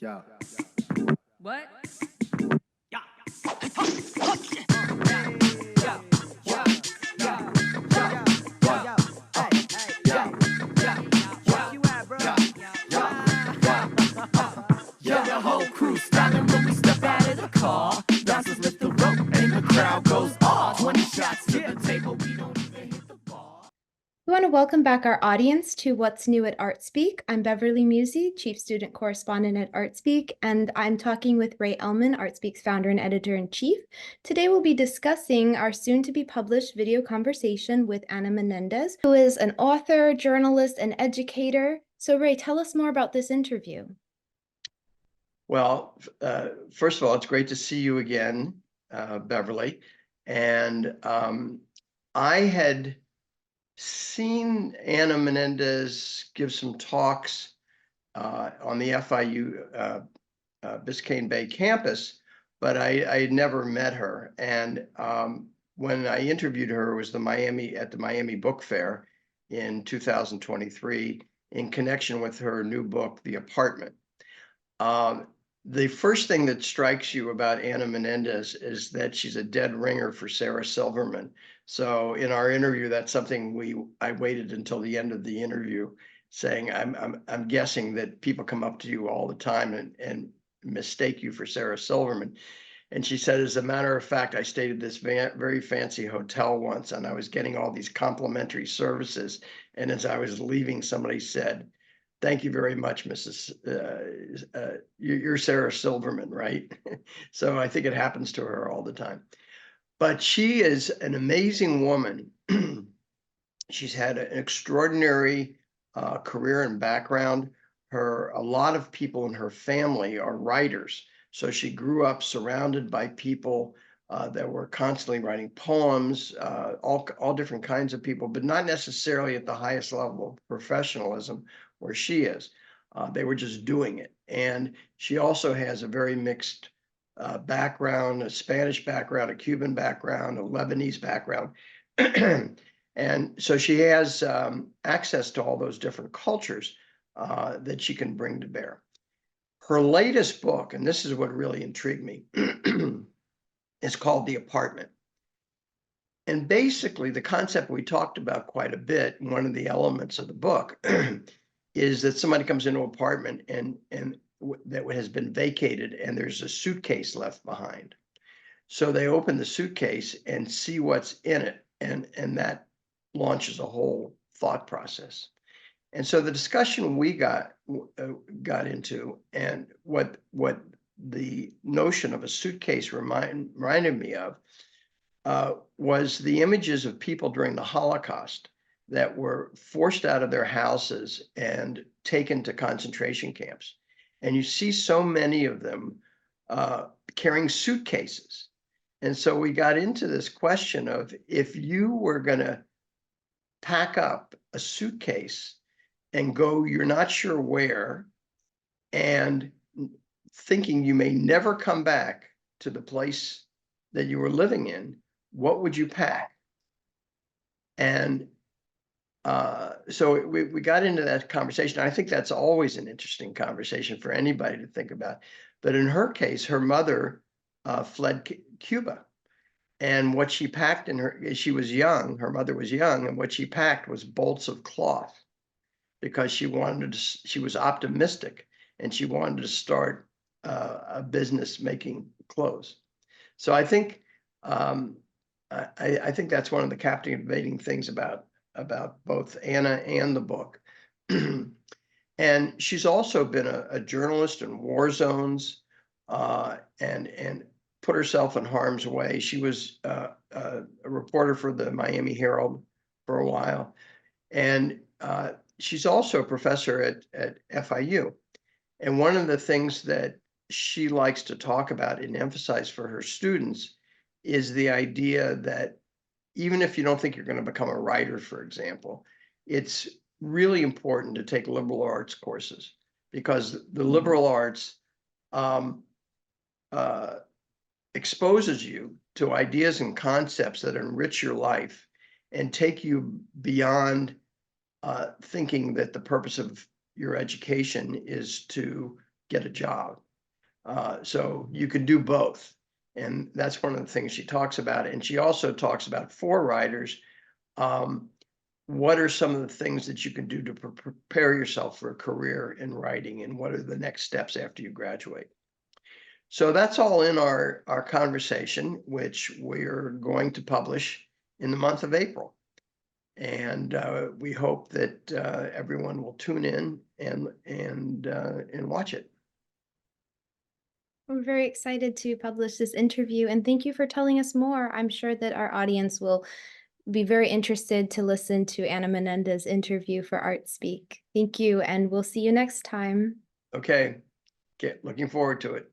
Yeah. What? Yeah. Yeah, the whole crew styling when we step out of the car. Bouncers lift the rope and the crowd goes off. 20 shots to the table, we don't even hit the bar. We want to welcome back our audience to What's New at ArtSpeak. I'm Beverly Musey, Chief Student Correspondent at ArtSpeak, and I'm talking with Ray Ellman, ArtSpeak's founder and editor-in-chief. Today we'll be discussing our soon-to-be-published video conversation with Ana Menendez, who is an author, journalist, and educator. So Ray, tell us more about this interview. Well, first of all, it's great to see you again, Beverly. And I had seen Ana Menendez give some talks on the FIU Biscayne Bay campus, but I had never met her. And when I interviewed her, it was at the Miami Book Fair in 2023 in connection with her new book, The Apartment. The first thing that strikes you about Ana Menendez is that she's a dead ringer for Sarah Silverman. So in our interview, that's something I waited until the end of the interview, saying I'm guessing that people come up to you all the time and mistake you for Sarah Silverman. And she said, as a matter of fact, I stayed at this very fancy hotel once, and I was getting all these complimentary services. And as I was leaving, somebody said, "Thank you very much, Mrs. You're Sarah Silverman, right?" So I think it happens to her all the time. But she is an amazing woman. She's had an extraordinary career and background. A lot of people in her family are writers. So she grew up surrounded by people that were constantly writing poems, all different kinds of people, but not necessarily at the highest level of professionalism where she is. They were just doing it. And she also has a very mixed background, a Spanish background, a Cuban background, a Lebanese background. And so she has access to all those different cultures that she can bring to bear. Her latest book, and this is what really intrigued me, is called The Apartment. And basically, the concept we talked about quite a bit, one of the elements of the book, is that somebody comes into an apartment and that has been vacated, and there's a suitcase left behind. So they open the suitcase and see what's in it, and that launches a whole thought process. And so the discussion we got into, and what the notion of a suitcase reminded me of, was the images of people during the Holocaust that were forced out of their houses and taken to concentration camps. And you see so many of them carrying suitcases. And so we got into this question of, if you were going to pack up a suitcase and go, you're not sure where, and thinking you may never come back to the place that you were living in, what would you pack? And so we got into that conversation. I think that's always an interesting conversation for anybody to think about. But in her case, her mother fled Cuba. And what she packed she was young, her mother was young, and what she packed was bolts of cloth, because she was optimistic, and she wanted to start a business making clothes. So I think I think that's one of the captivating things about both Ana and the book. And she's also been a journalist in war zones and put herself in harm's way. She was a reporter for the Miami Herald for a while. And she's also a professor at FIU. And one of the things that she likes to talk about and emphasize for her students is the idea that even if you don't think you're going to become a writer, for example, it's really important to take liberal arts courses, because the liberal arts exposes you to ideas and concepts that enrich your life and take you beyond thinking that the purpose of your education is to get a job. So you can do both. And that's one of the things she talks about. And she also talks about for writers, what are some of the things that you can do to prepare yourself for a career in writing, and what are the next steps after you graduate? So that's all in our conversation, which we're going to publish in the month of April. And we hope that everyone will tune in and watch it. I'm very excited to publish this interview, and thank you for telling us more. I'm sure that our audience will be very interested to listen to Ana Menendez's interview for Art Speak. Thank you, and we'll see you next time. Okay, looking forward to it.